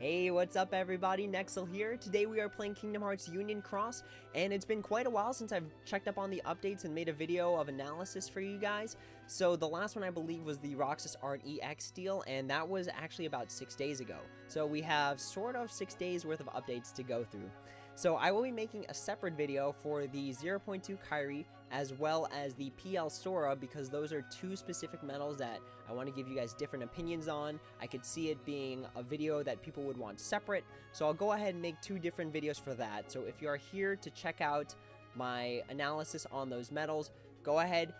Hey, what's up everybody? Nexel here. Today we are playing Kingdom Hearts Union Cross, and it's been quite a while since I've checked up on the updates and made a video of analysis for you guys. So the last one I believe was the Roxas Art EX deal, and that was actually about 6 days ago. So we have sort of 6 days worth of updates to go through. So I will be making a separate video for the 0.2 Kairi as well as the PL Sora, because those are two specific medals that I want to give you guys different opinions on. I could see it being a video that people would want separate, so I'll go ahead and make two different videos for that. So if you are here to check out my analysis on those medals, go ahead,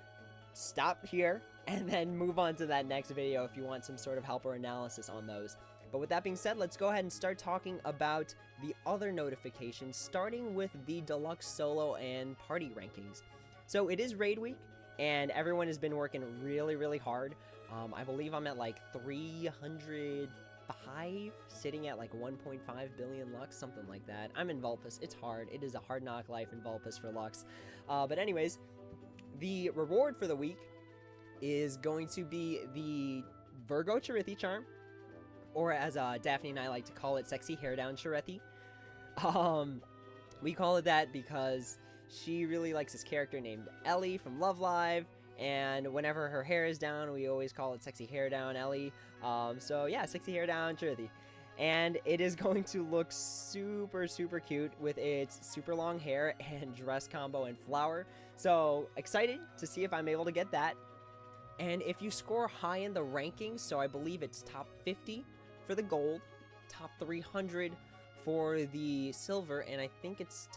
stop here, and then move on to that next video if you want some sort of help or analysis on those. But with that being said, let's go ahead and start talking about the other notifications, starting with the deluxe solo and party rankings. So it is raid week, and everyone has been working really hard. I believe I'm at like 305, sitting at like 1.5 billion Lux, something like that. I'm in Vulpes. It's hard. It is a hard knock life in Vulpes for Lux. But anyways, the reward for the week is going to be the Virgo Charithi charm, or as Daphne and I like to call it, Sexy Hair Down Charithi. We call it that because she really likes this character named Ellie from Love Live, and whenever her hair is down, we always call it Sexy Hair Down Ellie. So yeah, Sexy Hair Down Charithi. And it is going to look super cute with its super long hair and dress combo and flower. So excited to see if I'm able to get that. And if you score high in the rankings, so I believe it's top 50 for the gold, top 300 for the silver, and I think it's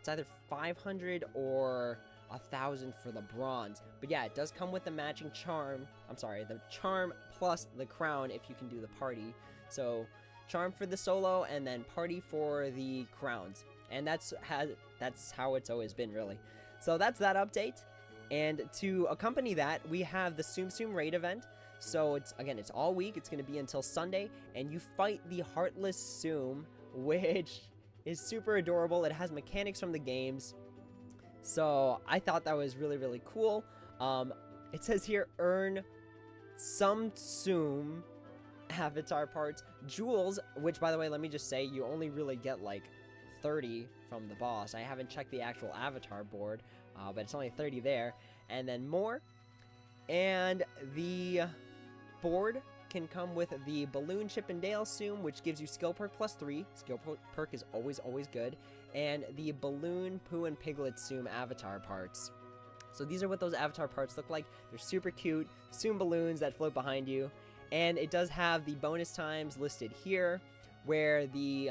either 500 or 1,000 for the bronze. But yeah, it does come with the matching charm. I'm sorry, the charm plus the crown if you can do the party. So charm for the solo and then party for the crowns. And that's how it's always been, really. So that's that update. And to accompany that, we have the Tusmsum Raid event. So it's all week. It's going to be until Sunday, and you fight the Heartless Tsum, which is super adorable. It has mechanics from the games. So I thought that was really cool. It says here, earn Tsum avatar parts, jewels, which by the way, let me just say, you only really get like 30 from the boss. I haven't checked the actual avatar board, but it's only 30 there. And then more. And the board can come with the Balloon Chip and Dale Tsum, which gives you skill perk +3. Skill perk is always good. And the Balloon Pooh and Piglet Tsum avatar parts. So these are what those avatar parts look like. They're super cute Tsum balloons that float behind you. And it does have the bonus times listed here, where the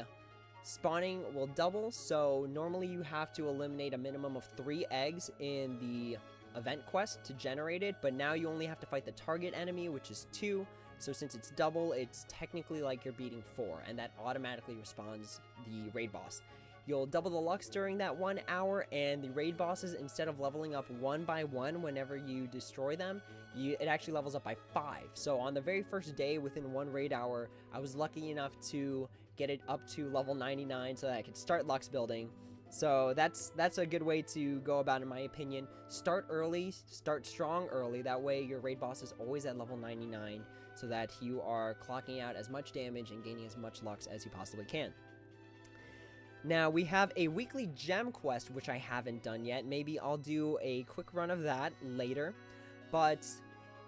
spawning will double. So normally you have to eliminate a minimum of 3 eggs in the event quest to generate it, but now you only have to fight the target enemy, which is 2. So since it's double, it's technically like you're beating 4, and that automatically respawns the raid boss. You'll double the Lux during that 1 hour, and the raid bosses, instead of leveling up 1 by 1 whenever you destroy them, it actually levels up by 5. So on the very first day, within 1 raid hour, I was lucky enough to get it up to level 99 so that I could start Lux building. So that's a good way to go about, in my opinion. Start early, start strong early. That way your raid boss is always at level 99, so that you are clocking out as much damage and gaining as much Lux as you possibly can. Now we have a weekly gem quest, which I haven't done yet. Maybe I'll do a quick run of that later, but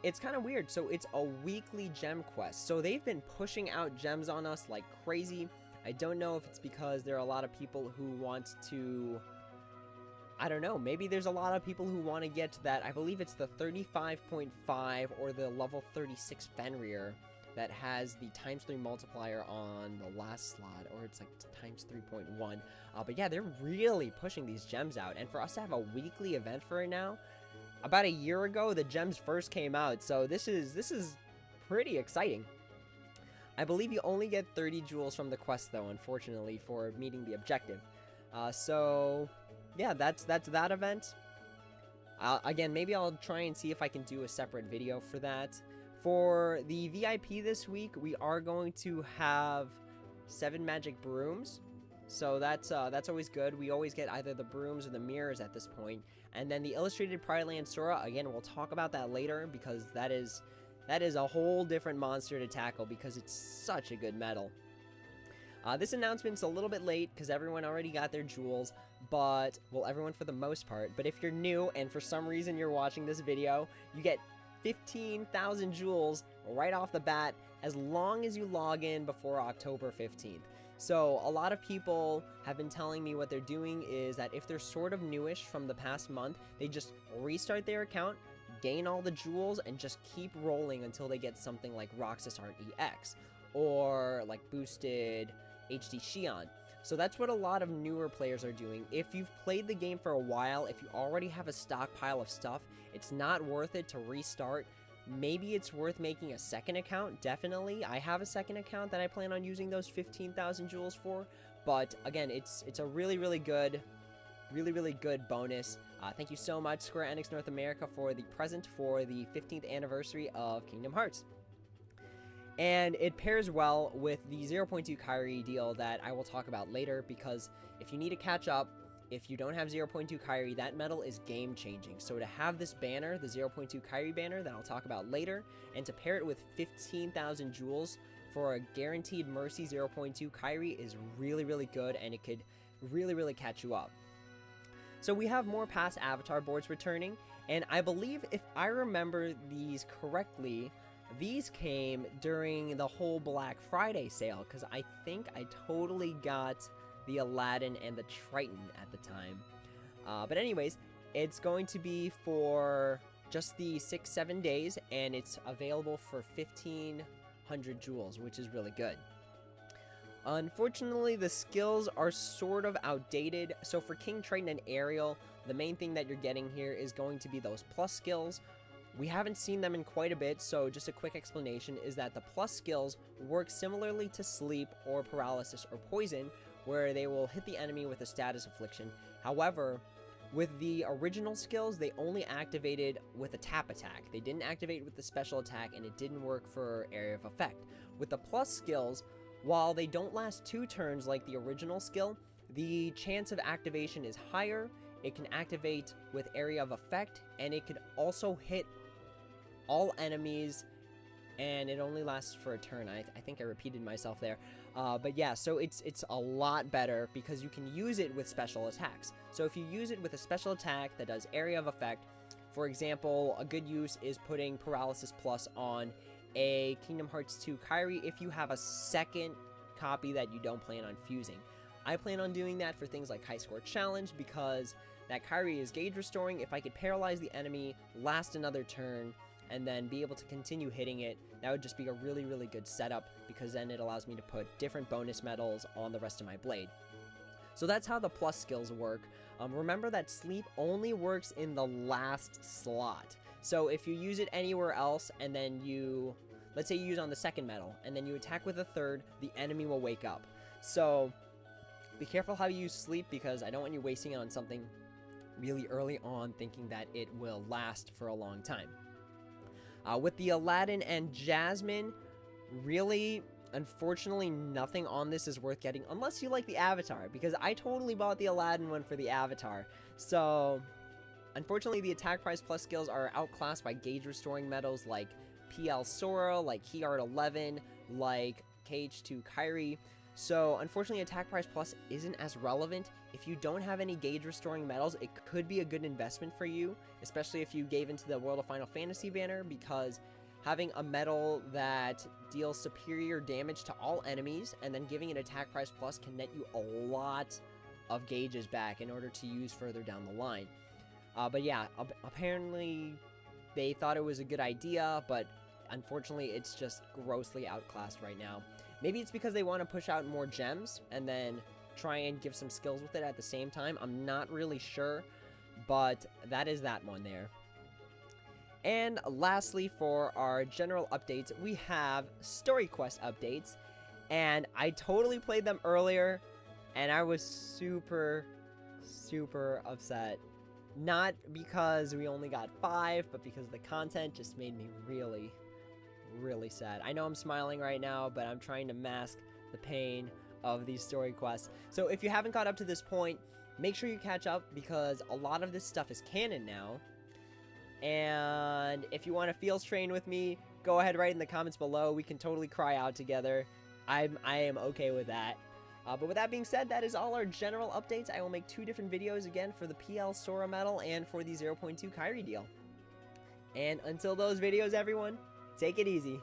it's kind of weird. So it's a weekly gem quest. So they've been pushing out gems on us like crazy. I don't know if it's because there are a lot of people who want to, I don't know, maybe there's a lot of people who want to get to that. I believe it's the 35.5 or the level 36 Fenrir that has the ×3 multiplier on the last slot, or it's like ×3.1. But yeah, they're really pushing these gems out, and for us to have a weekly event for it now, about a year ago the gems first came out, so this is pretty exciting. I believe you only get 30 jewels from the quest, though, unfortunately, for meeting the objective. So yeah, that's that event. Again, maybe I'll try and see if I can do a separate video for that. For the VIP this week, we are going to have 7 magic brooms. So that's always good. We always get either the brooms or the mirrors at this point. And then the illustrated Pride Land Sora, again, we'll talk about that later, because that is a whole different monster to tackle, because it's such a good medal. This announcement's a little bit late because everyone already got their jewels, but, well, everyone for the most part. But if you're new and for some reason you're watching this video, you get 15,000 jewels right off the bat as long as you log in before October 15th. So a lot of people have been telling me what they're doing is that if they're sort of newish from the past month, they just restart their account, gain all the jewels, and just keep rolling until they get something like Roxas Art EX or like boosted HD Xion. So that's what a lot of newer players are doing. If you've played the game for a while, if you already have a stockpile of stuff, it's not worth it to restart. Maybe it's worth making a second account, definitely. I have a second account that I plan on using those 15,000 jewels for, but again, it's a really good bonus. Thank you so much, Square Enix North America, for the present for the 15th anniversary of Kingdom Hearts. And it pairs well with the 0.2 Kairi deal that I will talk about later, because if you need to catch up, if you don't have 0.2 Kairi, that medal is game-changing. So to have this banner, the 0.2 Kairi banner that I'll talk about later, and to pair it with 15,000 jewels for a guaranteed Mercy 0.2 Kairi is really good, and it could really catch you up. So we have more past avatar boards returning, and I believe, if I remember these correctly, these came during the whole Black Friday sale, because I think I totally got the Aladdin and the Triton at the time. But anyways, it's going to be for just the 6-7 days, and it's available for 1,500 jewels, which is really good. Unfortunately, the skills are sort of outdated. So for King Triton and Ariel, the main thing that you're getting here is going to be those plus skills. We haven't seen them in quite a bit, so just a quick explanation is that the plus skills work similarly to sleep or paralysis or poison, where they will hit the enemy with a status affliction. However, with the original skills, they only activated with a tap attack. They didn't activate with the special attack, and it didn't work for area of effect. With the plus skills, while they don't last 2 turns like the original skill, the chance of activation is higher. It can activate with area of effect, and it can also hit all enemies, and it only lasts for a turn. I think I repeated myself there. But yeah, so it's a lot better because you can use it with special attacks. So if you use it with a special attack that does area of effect, for example, a good use is putting Paralysis Plus on a Kingdom Hearts 2 Kairi if you have a second copy that you don't plan on fusing. I plan on doing that for things like High Score Challenge because that Kairi is gauge restoring. If I could paralyze the enemy, last another turn, and then be able to continue hitting it, that would just be a really good setup, because then it allows me to put different bonus medals on the rest of my blade. So that's how the plus skills work. Remember that sleep only works in the last slot. So if you use it anywhere else, and then you, let's say you use it on the second medal, and then you attack with the third, the enemy will wake up. So be careful how you use sleep, because I don't want you wasting it on something really early on thinking that it will last for a long time. With the Aladdin and Jasmine, really, unfortunately, nothing on this is worth getting unless you like the Avatar, because I totally bought the Aladdin one for the Avatar. So, unfortunately, the attack price plus skills are outclassed by gauge restoring medals like PL Sora, like Key Art 11, like KH2 Kairi. So, unfortunately, attack price plus isn't as relevant. If you don't have any gauge restoring medals, it could be a good investment for you, especially if you gave into the World of Final Fantasy banner, because having a medal that deals superior damage to all enemies and then giving it attack price plus can net you a lot of gauges back in order to use further down the line. But yeah, apparently they thought it was a good idea, but unfortunately it's just grossly outclassed right now. Maybe it's because they want to push out more gems and then try and give some skills with it at the same time. I'm not really sure, but that is that one there. And lastly, for our general updates, we have story quest updates, and I totally played them earlier, and I was super upset. Not because we only got 5, but because the content just made me really sad. I know I'm smiling right now, but I'm trying to mask the pain of these story quests. So if you haven't got up to this point, make sure you catch up, because a lot of this stuff is canon now. And if you want to feels train with me, go ahead, write in the comments below. We can totally cry out together. I am okay with that. But with that being said, that is all our general updates. I will make 2 different videos again for the PL Sora medal and for the 0.2 Kyrie deal. And until those videos, everyone, take it easy.